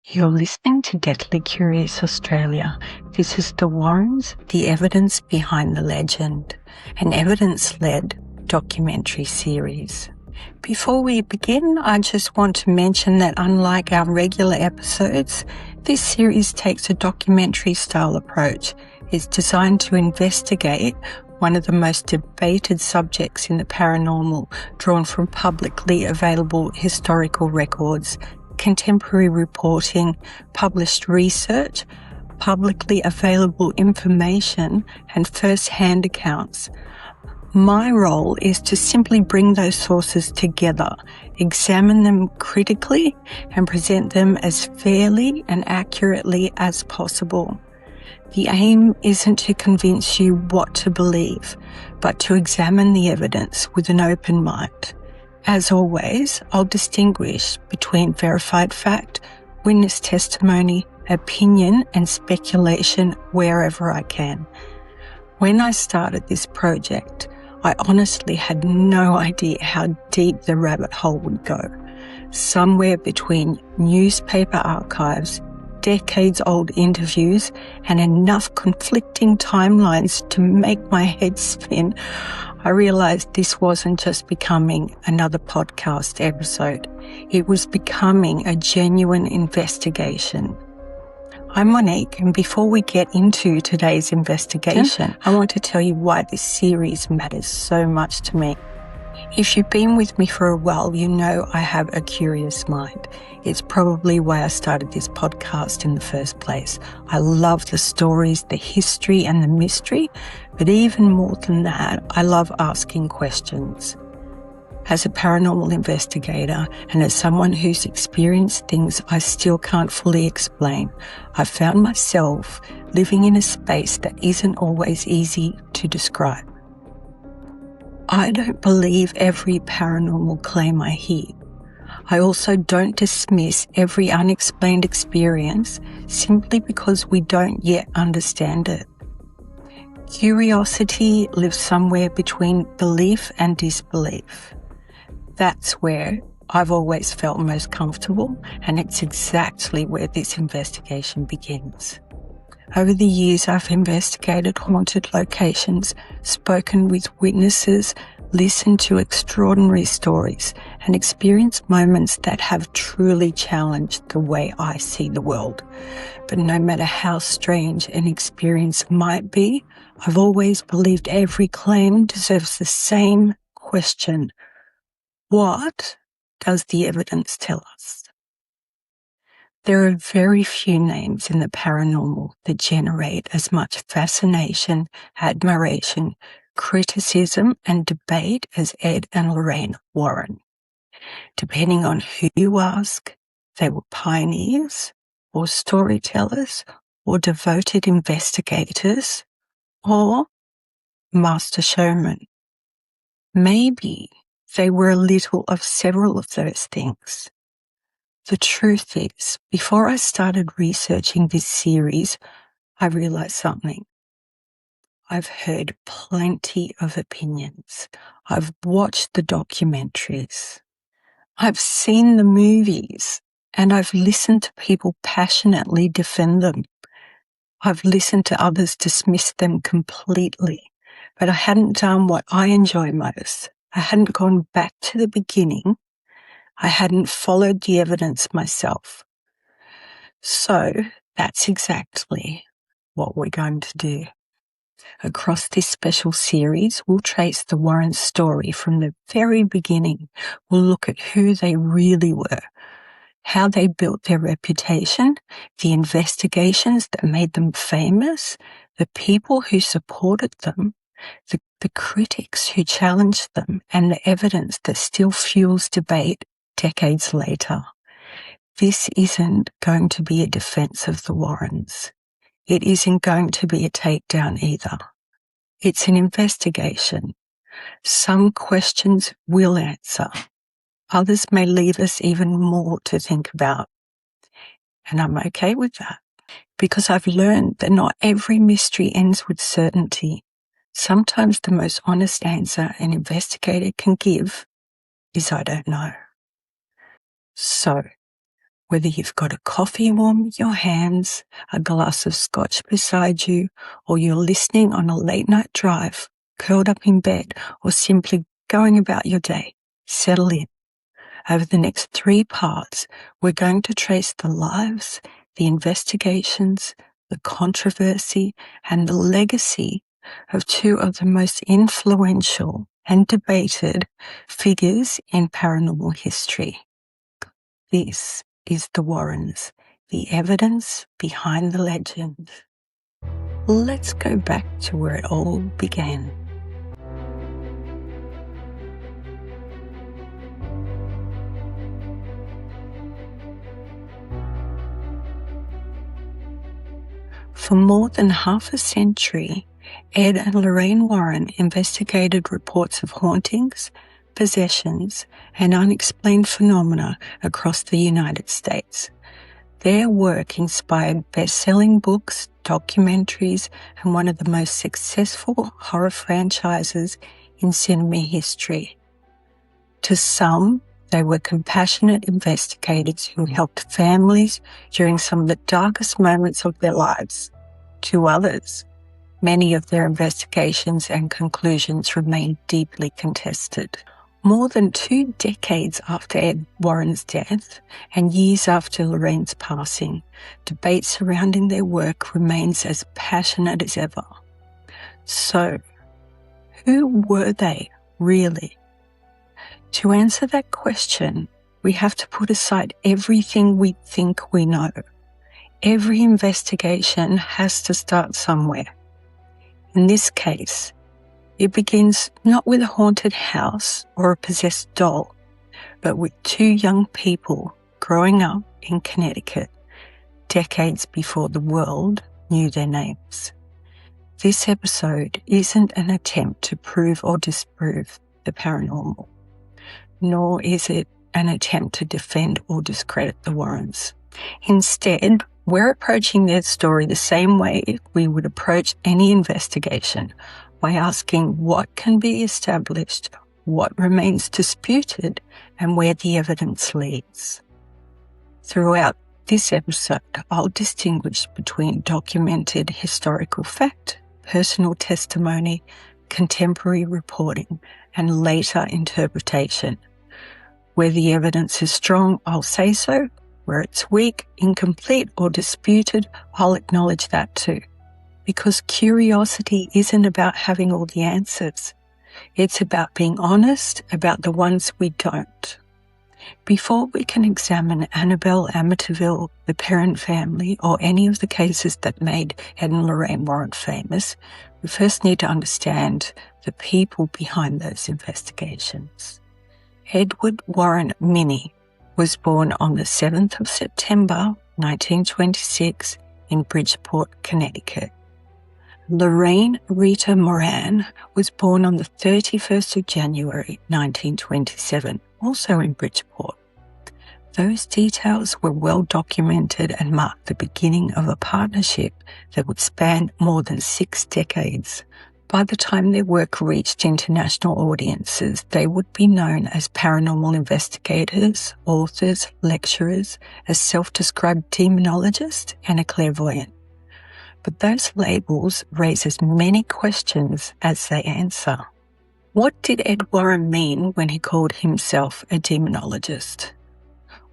You're listening to Deathly Curious Australia. This is The Warrens, the evidence behind the legend, an evidence-led documentary series. Before we begin, I just want to mention that unlike our regular episodes, this series takes a documentary-style approach. It's designed to investigate one of the most debated subjects in the paranormal, drawn from publicly available historical records, contemporary reporting, published research, publicly available information, and first-hand accounts. My role is to simply bring those sources together, examine them critically, and present them as fairly and accurately as possible. The aim isn't to convince you what to believe, but to examine the evidence with an open mind. As always, I'll distinguish between verified fact, witness testimony, opinion, and speculation wherever I can. When I started this project, I honestly had no idea how deep the rabbit hole would go. Somewhere between newspaper archives, decades-old interviews, and enough conflicting timelines to make my head spin, I realized this wasn't just becoming another podcast episode. It was becoming a genuine investigation. I'm Monique, and before we get into today's investigation, I want to tell you why this series matters so much to me. If you've been with me for a while, you know I have a curious mind. It's probably why I started this podcast in the first place. I love the stories, the history, and the mystery, but even more than that, I love asking questions. As a paranormal investigator and as someone who's experienced things I still can't fully explain, I've found myself living in a space that isn't always easy to describe. I don't believe every paranormal claim I hear. I also don't dismiss every unexplained experience simply because we don't yet understand it. Curiosity lives somewhere between belief and disbelief. That's where I've always felt most comfortable, and it's exactly where this investigation begins. Over the years, I've investigated haunted locations, spoken with witnesses, listened to extraordinary stories, and experienced moments that have truly challenged the way I see the world. But no matter how strange an experience might be, I've always believed every claim deserves the same question. What does the evidence tell us? There are very few names in the paranormal that generate as much fascination, admiration, criticism, and debate as Ed and Lorraine Warren. Depending on who you ask, they were pioneers, or storytellers, or devoted investigators, or master showmen. Maybe they were a little of several of those things. The truth is, before I started researching this series, I realized something. I've heard plenty of opinions. I've watched the documentaries. I've seen the movies, and I've listened to people passionately defend them. I've listened to others dismiss them completely, but I hadn't done what I enjoy most. I hadn't gone back to the beginning. I hadn't followed the evidence myself. So that's exactly what we're going to do. Across this special series, we'll trace the Warrens' story from the very beginning. We'll look at who they really were, how they built their reputation, the investigations that made them famous, the people who supported them, the critics who challenged them, and the evidence that still fuels debate decades later. This isn't going to be a defense of the Warrens. It isn't going to be a takedown either. It's an investigation. Some questions will answer. Others may leave us even more to think about. And I'm okay with that, because I've learned that not every mystery ends with certainty. Sometimes the most honest answer an investigator can give is I don't know. So, Whether you've got a coffee warm in your hands, a glass of scotch beside you, or you're listening on a late night drive, curled up in bed, or simply going about your day, settle in. Over the next 3 parts, we're going to trace the lives, the investigations, the controversy, and the legacy of 2 of the most influential and debated figures in paranormal history. This is the Warrens, the evidence behind the legend. Let's go back to where it all began. For more than half a century, Ed and Lorraine Warren investigated reports of hauntings, possessions, and unexplained phenomena across the United States. Their work inspired best-selling books, documentaries, and one of the most successful horror franchises in cinema history. To some, they were compassionate investigators who helped families during some of the darkest moments of their lives. To others, many of their investigations and conclusions remain deeply contested. More than 2 decades after Ed Warren's death and years after Lorraine's passing, debate surrounding their work remains as passionate as ever. So, who were they really? To answer that question, we have to put aside everything we think we know. Every investigation has to start somewhere. In this case, it begins not with a haunted house or a possessed doll, but with 2 young people growing up in Connecticut, decades before the world knew their names. This episode isn't an attempt to prove or disprove the paranormal, nor is it an attempt to defend or discredit the Warrens. Instead, we're approaching their story the same way we would approach any investigation, by asking what can be established, what remains disputed, and where the evidence leads. Throughout this episode, I'll distinguish between documented historical fact, personal testimony, contemporary reporting, and later interpretation. Where the evidence is strong, I'll say so. Where it's weak, incomplete, or disputed, I'll acknowledge that too. Because curiosity isn't about having all the answers. It's about being honest about the ones we don't. Before we can examine Annabelle Amityville, the Perron family, or any of the cases that made Ed and Lorraine Warren famous, we first need to understand the people behind those investigations. Edward Warren Minnie was born on the 7th of September 1926 in Bridgeport, Connecticut. Lorraine Rita Moran was born on the 31st of January 1927, also in Bridgeport. Those details were well documented and marked the beginning of a partnership that would span more than 6 decades. By the time their work reached international audiences, they would be known as paranormal investigators, authors, lecturers, a self-described demonologist, and a clairvoyant. But those labels raise as many questions as they answer. What did Ed Warren mean when he called himself a demonologist?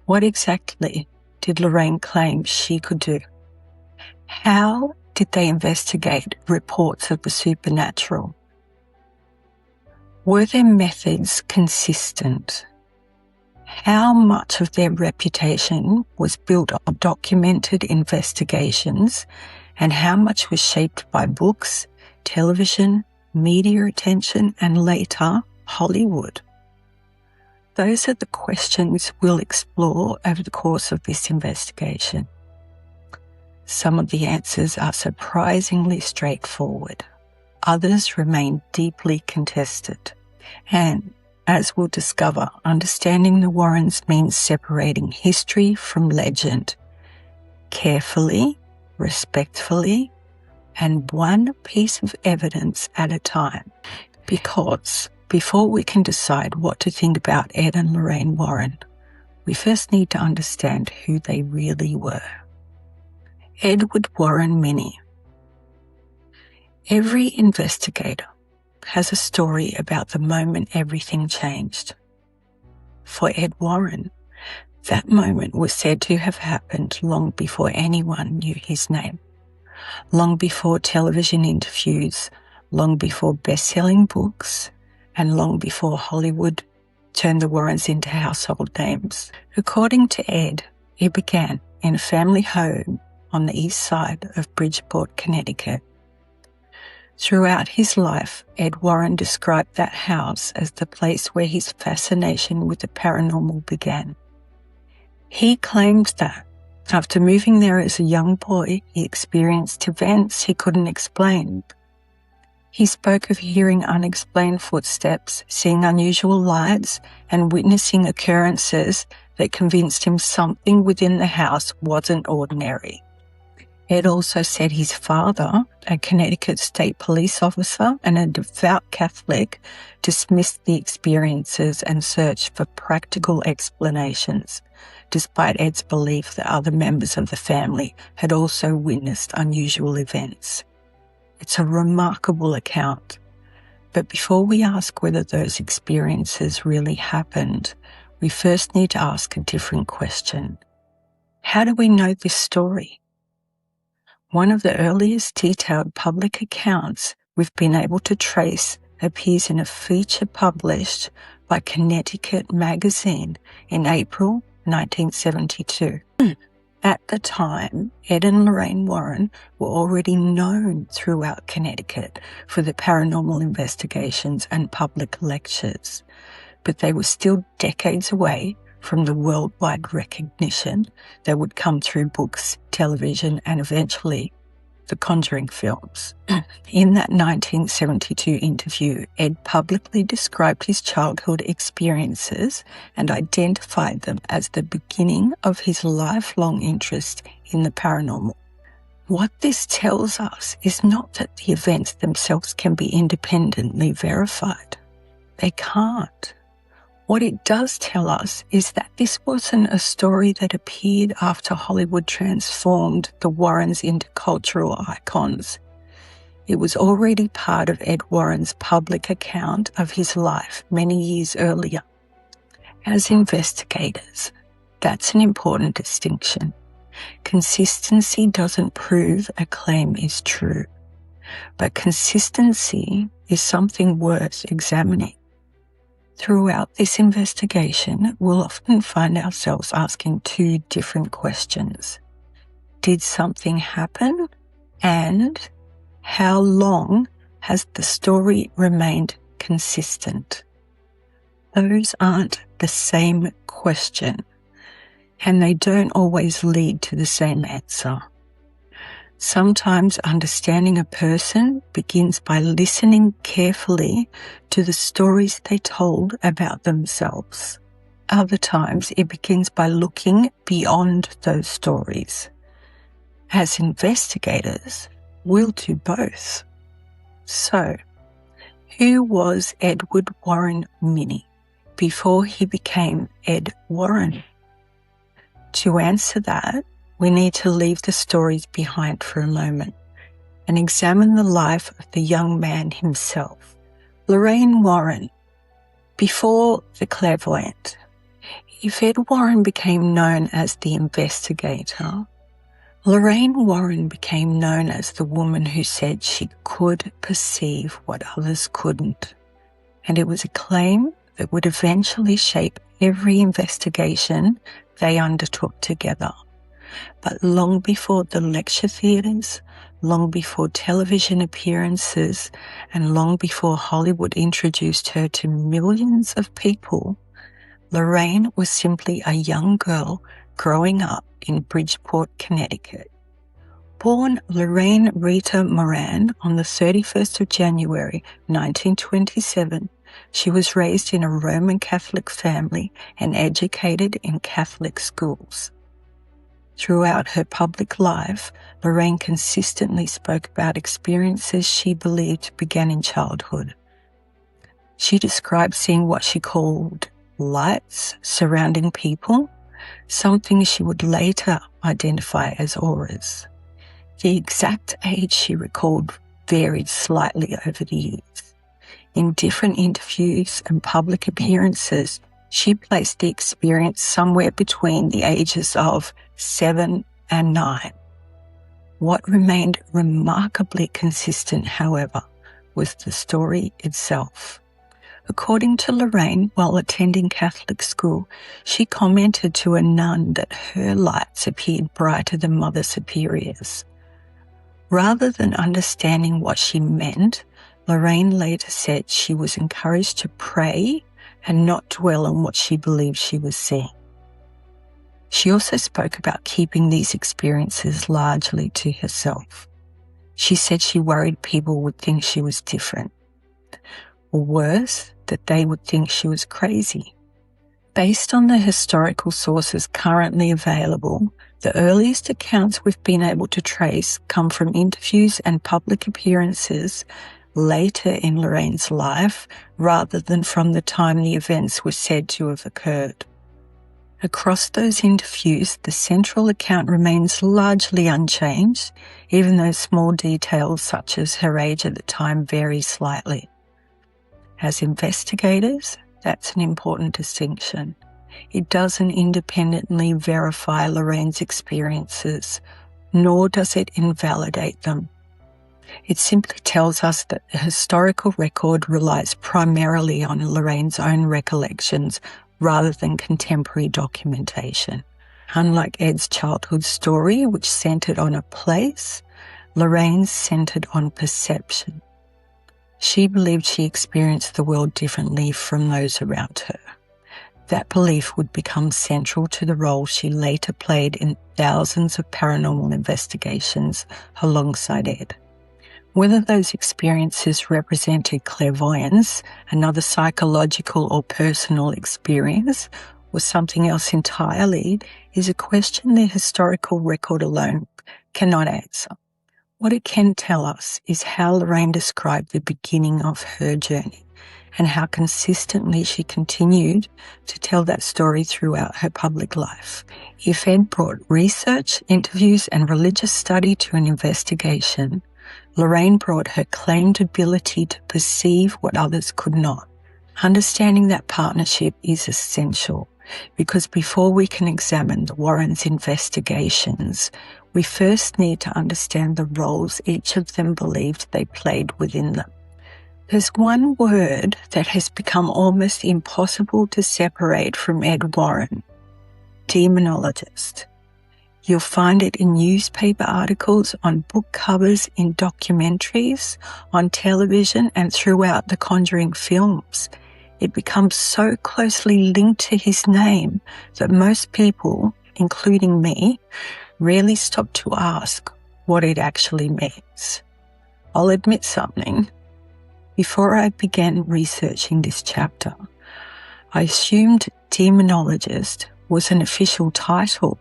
What exactly did Lorraine claim she could do? How did they investigate reports of the supernatural? Were their methods consistent? How much of their reputation was built on documented investigations, and how much was shaped by books, television, media attention, and later, Hollywood? Those are the questions we'll explore over the course of this investigation. Some of the answers are surprisingly straightforward. Others remain deeply contested. And as we'll discover, understanding the Warrens means separating history from legend, carefully, respectfully, and one piece of evidence at a time. Because before we can decide what to think about Ed and Lorraine Warren, we first need to understand who they really were. Edward Warren Minnie. Every investigator has a story about the moment everything changed. For Ed Warren, that moment was said to have happened long before anyone knew his name, long before television interviews, long before best-selling books, and long before Hollywood turned the Warrens into household names. According to Ed, it began in a family home on the east side of Bridgeport, Connecticut. Throughout his life, Ed Warren described that house as the place where his fascination with the paranormal began. He claimed that after moving there as a young boy, he experienced events he couldn't explain. He spoke of hearing unexplained footsteps, seeing unusual lights, and witnessing occurrences that convinced him something within the house wasn't ordinary. Ed also said his father, a Connecticut state police officer and a devout Catholic, dismissed the experiences and searched for practical explanations, despite Ed's belief that other members of the family had also witnessed unusual events. It's a remarkable account, but before we ask whether those experiences really happened, we first need to ask a different question. How do we know this story? One of the earliest detailed public accounts we've been able to trace appears in a feature published by Connecticut Magazine in April 1972. At the time, Ed and Lorraine Warren were already known throughout Connecticut for their paranormal investigations and public lectures, but they were still decades away from the worldwide recognition that would come through books, television, and eventually the Conjuring films. In that 1972 interview, Ed publicly described his childhood experiences and identified them as the beginning of his lifelong interest in the paranormal. What this tells us is not that the events themselves can be independently verified. They can't. What it does tell us is that this wasn't a story that appeared after Hollywood transformed the Warrens into cultural icons. It was already part of Ed Warren's public account of his life many years earlier. As investigators, that's an important distinction. Consistency doesn't prove a claim is true, but consistency is something worth examining. Throughout this investigation, we'll often find ourselves asking two different questions. Did something happen? And how long has the story remained consistent? Those aren't the same question, and they don't always lead to the same answer. Sometimes understanding a person begins by listening carefully to the stories they told about themselves. Other times it begins by looking beyond those stories. As investigators, we'll do both. So, who was Edward Warren Minnie before he became Ed Warren? To answer that, we need to leave the stories behind for a moment and examine the life of the young man himself. Lorraine Warren, before the clairvoyant. If Ed Warren became known as the investigator, Lorraine Warren became known as the woman who said she could perceive what others couldn't. And it was a claim that would eventually shape every investigation they undertook together. But long before the lecture theatres, long before television appearances, and long before Hollywood introduced her to millions of people, Lorraine was simply a young girl growing up in Bridgeport, Connecticut. Born Lorraine Rita Moran on the 31st of January 1927, she was raised in a Roman Catholic family and educated in Catholic schools. Throughout her public life, Lorraine consistently spoke about experiences she believed began in childhood. She described seeing what she called lights surrounding people something she would later identify as auras. The exact age she recalled varied slightly over the years. In different interviews and public appearances, she placed the experience somewhere between the ages of 7 and 9. What remained remarkably consistent, however, was the story itself. According to Lorraine, while attending Catholic school, she commented to a nun that her lights appeared brighter than Mother Superior's. Rather than understanding what she meant, Lorraine later said she was encouraged to pray and not dwell on what she believed she was seeing. She also spoke about keeping these experiences largely to herself. She said she worried people would think she was different, or worse, that they would think she was crazy. Based on the historical sources currently available, the earliest accounts we've been able to trace come from interviews and public appearances later in Lorraine's life, rather than from the time the events were said to have occurred. Across those interviews, the central account remains largely unchanged, even though small details such as her age at the time vary slightly. As investigators, that's an important distinction. It doesn't independently verify Lorraine's experiences, nor does it invalidate them. It simply tells us that the historical record relies primarily on Lorraine's own recollections rather than contemporary documentation. Unlike Ed's childhood story, which centered on a place, Lorraine's centered on perception. She believed she experienced the world differently from those around her. That belief would become central to the role she later played in thousands of paranormal investigations alongside Ed. Whether those experiences represented clairvoyance, another psychological or personal experience, or something else entirely, is a question the historical record alone cannot answer. What it can tell us is how Lorraine described the beginning of her journey and how consistently she continued to tell that story throughout her public life. If Ed brought research, interviews, and religious study to an investigation, Lorraine brought her claimed ability to perceive what others could not. Understanding that partnership is essential because before we can examine the Warrens' investigations, we first need to understand the roles each of them believed they played within them. There's one word that has become almost impossible to separate from Ed Warren: demonologist. You'll find it in newspaper articles, on book covers, in documentaries, on television, and throughout the Conjuring films. It becomes so closely linked to his name that most people, including me, rarely stop to ask what it actually means. I'll admit something. Before I began researching this chapter, I assumed demonologist was an official title.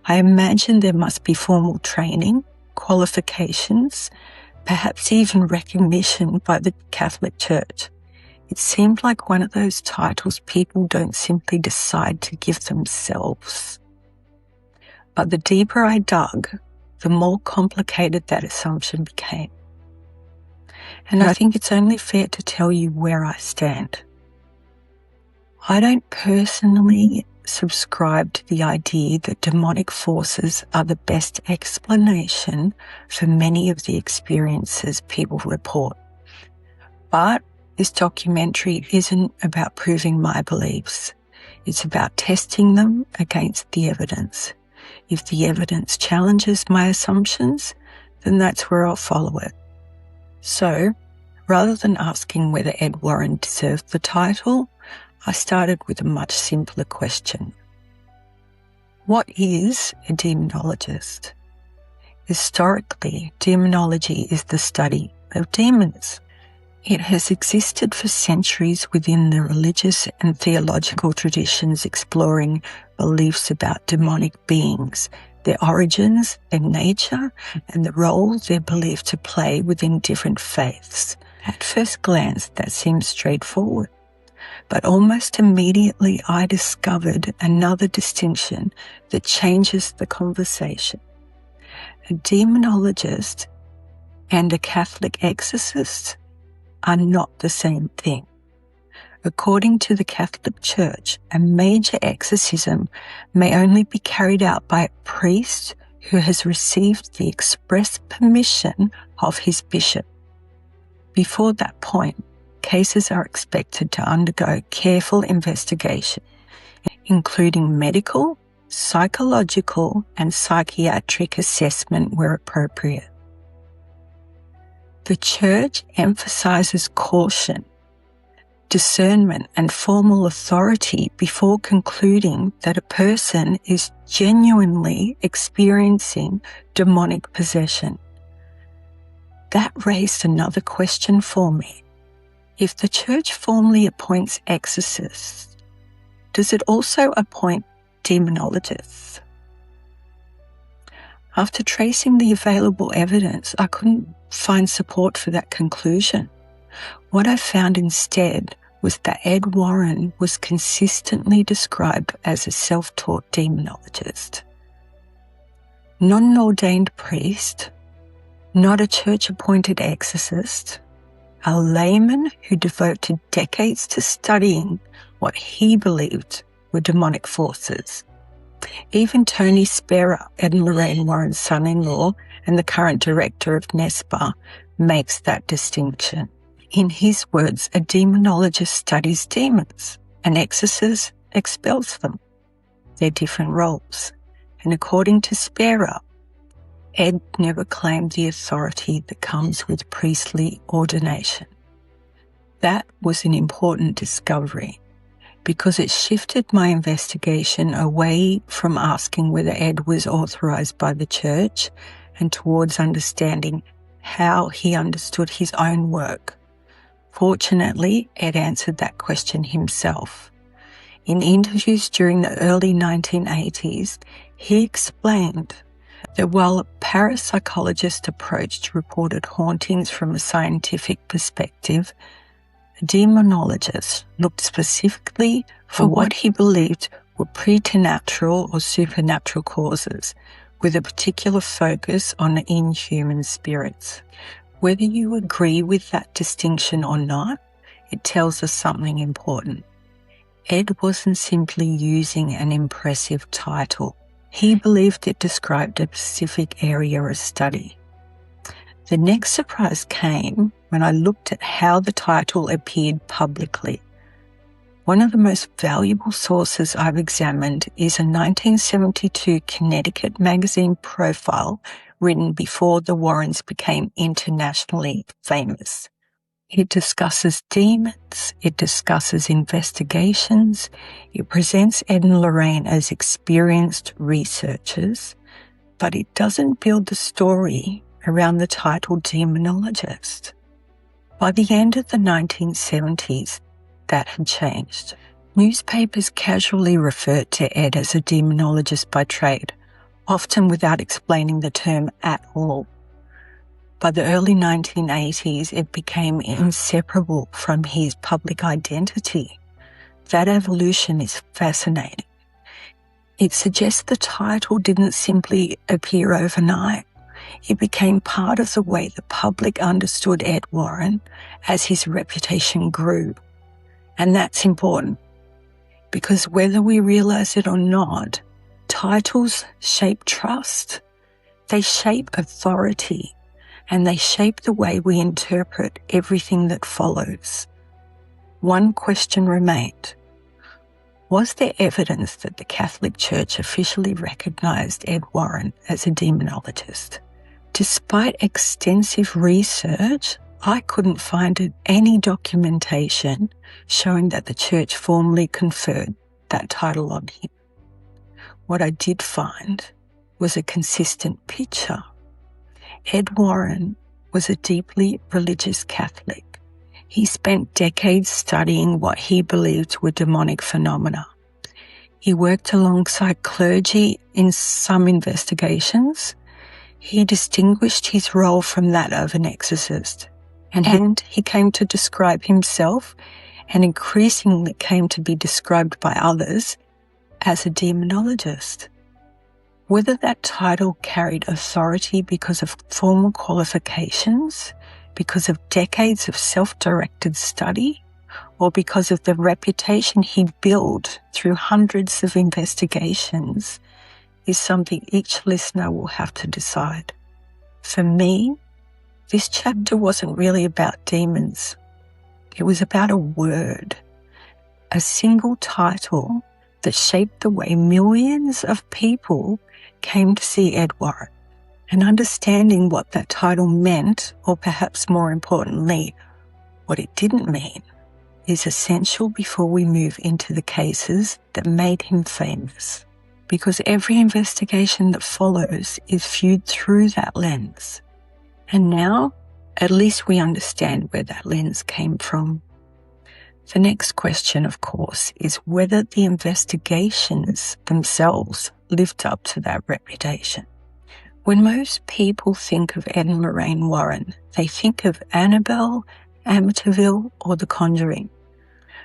I imagined there must be formal training, qualifications, perhaps even recognition by the Catholic Church. It seemed like one of those titles people don't simply decide to give themselves. But the deeper I dug, the more complicated that assumption became. And I think it's only fair to tell you where I stand. I don't personally subscribe to the idea that demonic forces are the best explanation for many of the experiences people report. But this documentary isn't about proving my beliefs. It's about testing them against the evidence. If the evidence challenges my assumptions, then that's where I'll follow it. So, rather than asking whether Ed Warren deserved the title, I started with a much simpler question. What is a demonologist? Historically, demonology is the study of demons. It has existed for centuries within the religious and theological traditions exploring beliefs about demonic beings, their origins, their nature, and the role they're believed to play within different faiths. At first glance, that seems straightforward. But almost immediately I discovered another distinction that changes the conversation. A demonologist and a Catholic exorcist are not the same thing. According to the Catholic Church, a major exorcism may only be carried out by a priest who has received the express permission of his bishop. Before that point, cases are expected to undergo careful investigation, including medical, psychological, and psychiatric assessment where appropriate. The Church emphasizes caution, discernment, and formal authority before concluding that a person is genuinely experiencing demonic possession. That raised another question for me. If the Church formally appoints exorcists, does it also appoint demonologists? After tracing the available evidence, I couldn't find support for that conclusion. What I found instead was that Ed Warren was consistently described as a self-taught demonologist. Not an ordained priest, not a church-appointed exorcist, a layman who devoted decades to studying what he believed were demonic forces. Even Tony Spera, Ed and Lorraine Warren's son-in-law and the current director of NESPA, makes that distinction. In his words, a demonologist studies demons, an exorcist expels them. They're different roles. And according to Spera, Ed never claimed the authority that comes with priestly ordination. That was an important discovery because it shifted my investigation away from asking whether Ed was authorized by the Church and towards understanding how he understood his own work. Fortunately, Ed answered that question himself. In interviews during the early 1980s, he explained that while a parapsychologist approach reported hauntings from a scientific perspective, a demonologist looked specifically for what he believed were preternatural or supernatural causes, with a particular focus on inhuman spirits. Whether you agree with that distinction or not, it tells us something important. Ed wasn't simply using an impressive title. He believed it described a specific area of study. The next surprise came when I looked at how the title appeared publicly. One of the most valuable sources I've examined is a 1972 Connecticut magazine profile written before the Warrens became internationally famous. It discusses demons, it discusses investigations, it presents Ed and Lorraine as experienced researchers, but it doesn't build the story around the title demonologist. By the end of the 1970s, that had changed. Newspapers casually referred to Ed as a demonologist by trade, often without explaining the term at all. By the early 1980s, it became inseparable from his public identity. That evolution is fascinating. It suggests the title didn't simply appear overnight. It became part of the way the public understood Ed Warren as his reputation grew. And that's important, because whether we realize it or not, titles shape trust. They shape authority. And they shape the way we interpret everything that follows. One question remained. Was there evidence that the Catholic Church officially recognized Ed Warren as a demonologist? Despite extensive research, I couldn't find any documentation showing that the Church formally conferred that title on him. What I did find was a consistent picture. Ed Warren was a deeply religious Catholic. He spent decades studying what he believed were demonic phenomena. He worked alongside clergy in some investigations. He distinguished his role from that of an exorcist, and he came to describe himself and increasingly came to be described by others as a demonologist. Whether that title carried authority because of formal qualifications, because of decades of self-directed study, or because of the reputation he built through hundreds of investigations, is something each listener will have to decide. For me, this chapter wasn't really about demons. It was about a word, a single title that shaped the way millions of people came to see Ed Warren. And understanding what that title meant, or perhaps more importantly, what it didn't mean, is essential before we move into the cases that made him famous. Because every investigation that follows is viewed through that lens. And now, at least we understand where that lens came from. The next question, of course, is whether the investigations themselves lived up to that reputation. When most people think of Ed and Lorraine Warren, they think of Annabelle, Amityville, or The Conjuring.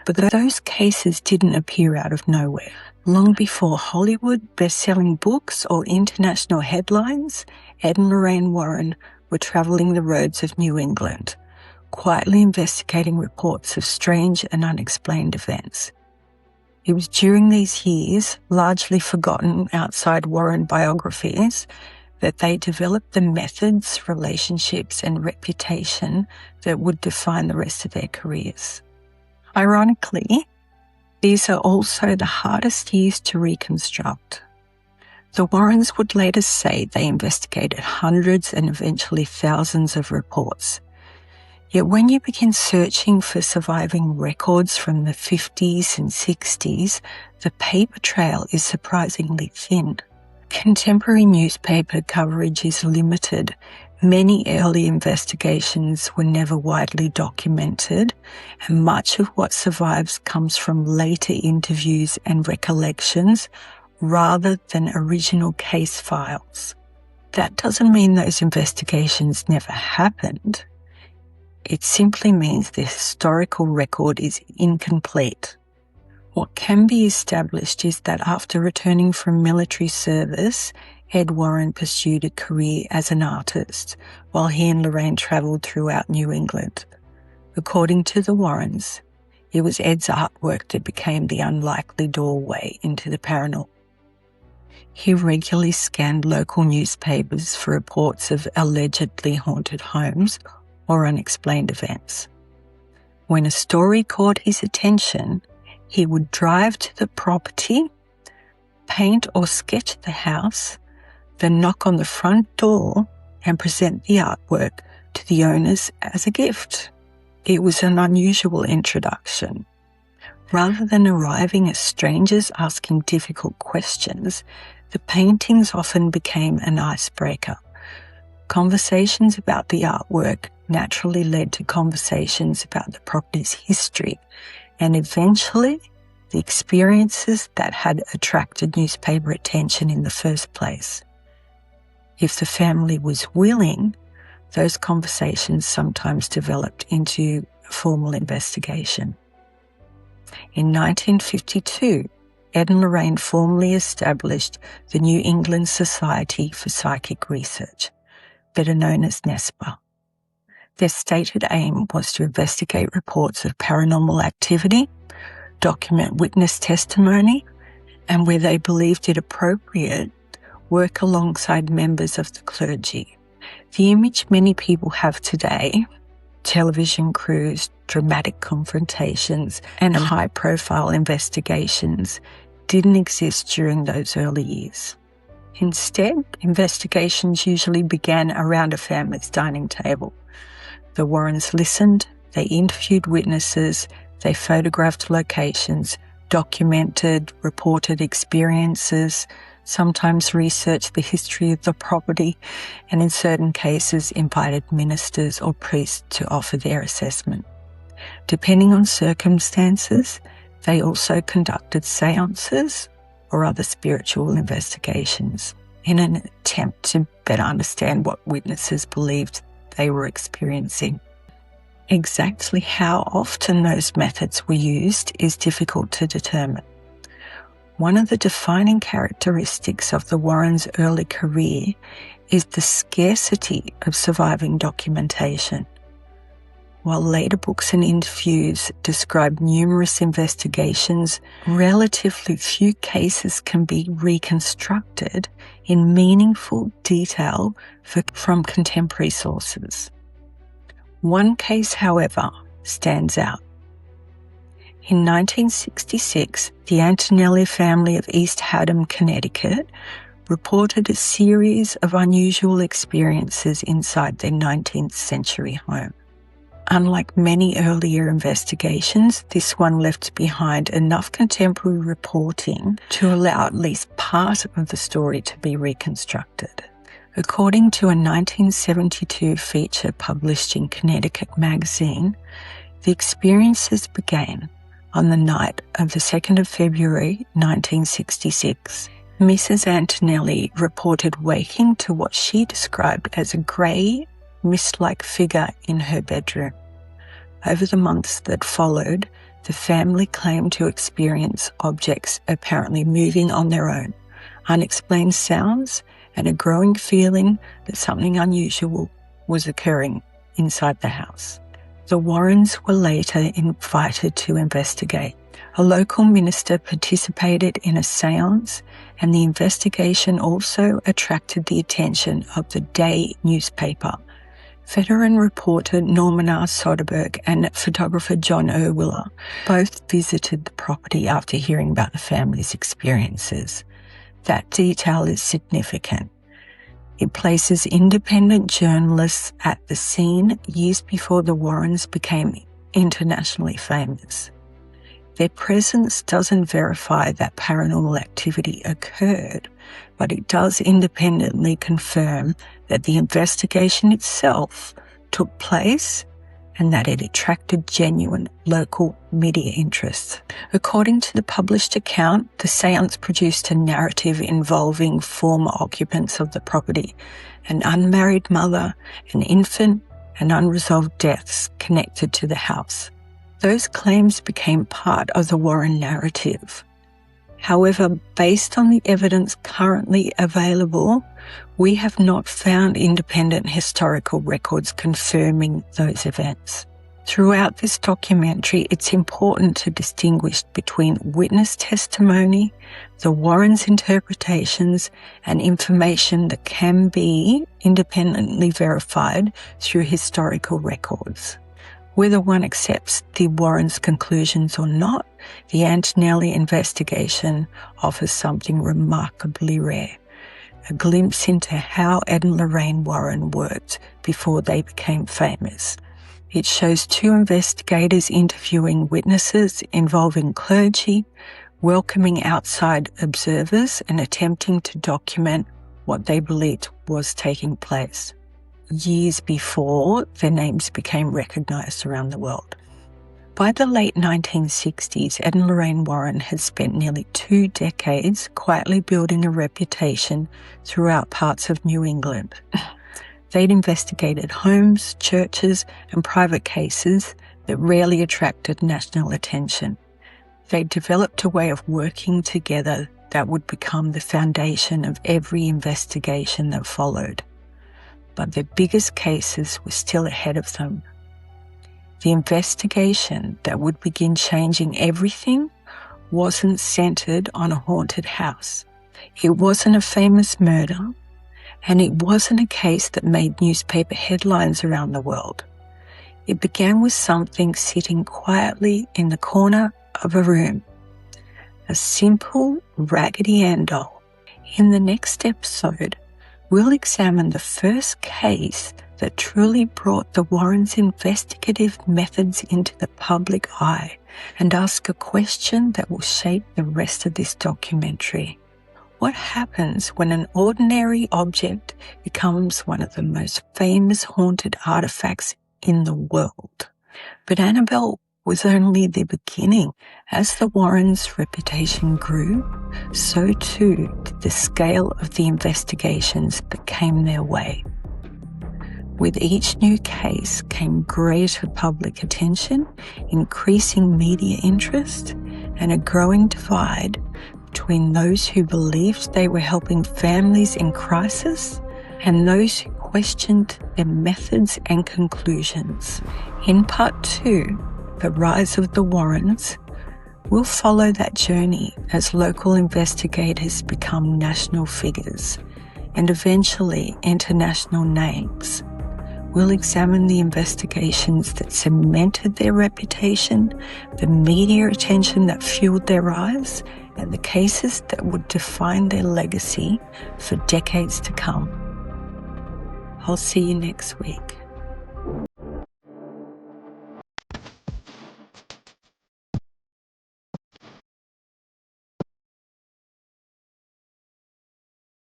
But those cases didn't appear out of nowhere. Long before Hollywood, best-selling books, or international headlines, Ed and Lorraine Warren were travelling the roads of New England, quietly investigating reports of strange and unexplained events. It was during these years, largely forgotten outside Warren biographies, that they developed the methods, relationships, and reputation that would define the rest of their careers. Ironically, these are also the hardest years to reconstruct. The Warrens would later say they investigated hundreds and eventually thousands of reports. Yet when you begin searching for surviving records from the 50s and 60s, the paper trail is surprisingly thin. Contemporary newspaper coverage is limited. Many early investigations were never widely documented, and much of what survives comes from later interviews and recollections rather than original case files. That doesn't mean those investigations never happened. It simply means the historical record is incomplete. What can be established is that after returning from military service, Ed Warren pursued a career as an artist, while he and Lorraine travelled throughout New England. According to the Warrens, it was Ed's artwork that became the unlikely doorway into the paranormal. He regularly scanned local newspapers for reports of allegedly haunted homes or unexplained events. When a story caught his attention, he would drive to the property, paint or sketch the house, then knock on the front door and present the artwork to the owners as a gift. It was an unusual introduction. Rather than arriving as strangers asking difficult questions, the paintings often became an icebreaker. Conversations about the artwork naturally led to conversations about the property's history and eventually the experiences that had attracted newspaper attention in the first place. If the family was willing, those conversations sometimes developed into a formal investigation. In 1952, Ed and Lorraine formally established the New England Society for Psychic Research, better known as NESPA. Their stated aim was to investigate reports of paranormal activity, document witness testimony, and where they believed it appropriate, work alongside members of the clergy. The image many people have today, television crews, dramatic confrontations, and high-profile investigations, didn't exist during those early years. Instead, investigations usually began around a family's dining table. The Warrens listened, they interviewed witnesses, they photographed locations, documented, reported experiences, sometimes researched the history of the property, and in certain cases invited ministers or priests to offer their assessment. Depending on circumstances, they also conducted seances or other spiritual investigations in an attempt to better understand what witnesses believed they were experiencing. Exactly how often those methods were used is difficult to determine. One of the defining characteristics of the Warrens' early career is the scarcity of surviving documentation. While later books and interviews describe numerous investigations, relatively few cases can be reconstructed in meaningful detail from contemporary sources. One case, however, stands out. In 1966, the Antonelli family of East Haddam, Connecticut, reported a series of unusual experiences inside their 19th century home. Unlike many earlier investigations, this one left behind enough contemporary reporting to allow at least part of the story to be reconstructed. According to a 1972 feature published in Connecticut Magazine, the experiences began on the night of the 2nd of February 1966. Mrs. Antonelli reported waking to what she described as a grey, mist-like figure in her bedroom. Over the months that followed, the family claimed to experience objects apparently moving on their own, unexplained sounds, and a growing feeling that something unusual was occurring inside the house. The Warrens were later invited to investigate. A local minister participated in a séance, and the investigation also attracted the attention of the day newspaper. Veteran reporter Norman R. Soderbergh and photographer John Erwiller both visited the property after hearing about the family's experiences. That detail is significant. It places independent journalists at the scene years before the Warrens became internationally famous. Their presence doesn't verify that paranormal activity occurred, but it does independently confirm that the investigation itself took place and that it attracted genuine local media interest. According to the published account, the séance produced a narrative involving former occupants of the property, an unmarried mother, an infant, and unresolved deaths connected to the house. Those claims became part of the Warren narrative. However, based on the evidence currently available, we have not found independent historical records confirming those events. Throughout this documentary, it's important to distinguish between witness testimony, the Warrens' interpretations, and information that can be independently verified through historical records. Whether one accepts the Warrens' conclusions or not, the Antonelli investigation offers something remarkably rare, a glimpse into how Ed and Lorraine Warren worked before they became famous. It shows two investigators interviewing witnesses involving clergy, welcoming outside observers, and attempting to document what they believed was taking place years before their names became recognized around the world. By the late 1960s, Ed and Lorraine Warren had spent nearly 2 decades quietly building a reputation throughout parts of New England. They'd investigated homes, churches, and private cases that rarely attracted national attention. They'd developed a way of working together that would become the foundation of every investigation that followed. But their biggest cases were still ahead of them. The investigation that would begin changing everything wasn't centered on a haunted house. It wasn't a famous murder, and it wasn't a case that made newspaper headlines around the world. It began with something sitting quietly in the corner of a room, a simple Raggedy Ann doll. In the next episode, we'll examine the first case that truly brought the Warrens' investigative methods into the public eye and ask a question that will shape the rest of this documentary. What happens when an ordinary object becomes one of the most famous haunted artifacts in the world? But Annabelle was only the beginning. As the Warrens' reputation grew, so too did the scale of the investigations that came their way. With each new case came greater public attention, increasing media interest, and a growing divide between those who believed they were helping families in crisis and those who questioned their methods and conclusions. In part 2, The Rise of the Warrens, we'll follow that journey as local investigators become national figures and eventually international names. We'll examine the investigations that cemented their reputation, the media attention that fueled their rise, and the cases that would define their legacy for decades to come. I'll see you next week.